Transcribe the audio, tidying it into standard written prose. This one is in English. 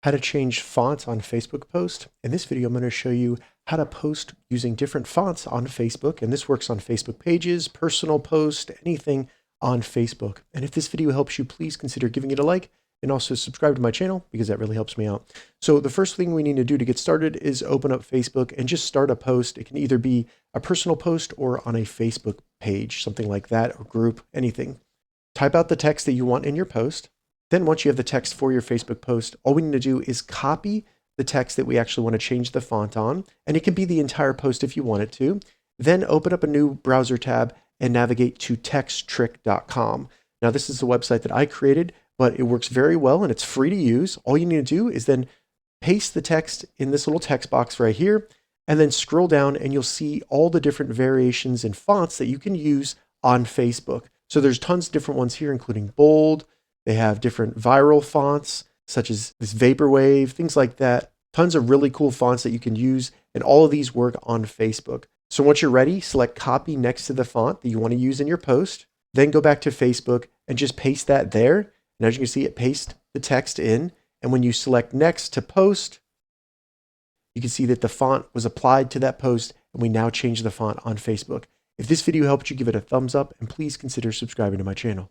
How to change fonts on Facebook post. In this video, I'm going to show you how to post using different fonts on Facebook. And this works on Facebook pages, personal post, anything on Facebook. And if this video helps you, please consider giving it a like and also subscribe to my channel because that really helps me out. So the first thing we need to do to get started is open up Facebook and just start a post. It can either be a personal post or on a Facebook page, something like that, or group, anything. Type out the text that you want in your post. Then once you have the text for your Facebook post, all we need to do is copy the text that we actually want to change the font on, and it can be the entire post if you want it to. Then open up a new browser tab and navigate to texttrick.com. Now this is a website that I created, but it works very well and it's free to use. All you need to do is then paste the text in this little text box right here, and then scroll down and you'll see all the different variations in fonts that you can use on Facebook. So there's tons of different ones here, including bold. They have different viral fonts, such as this Vaporwave, things like that. Tons of really cool fonts that you can use, and all of these work on Facebook. So once you're ready, select copy next to the font that you want to use in your post. Then go back to Facebook and just paste that there. And as you can see, it pastes the text in. And when you select next to post, you can see that the font was applied to that post, and we now change the font on Facebook. If this video helped you, give it a thumbs up, and please consider subscribing to my channel.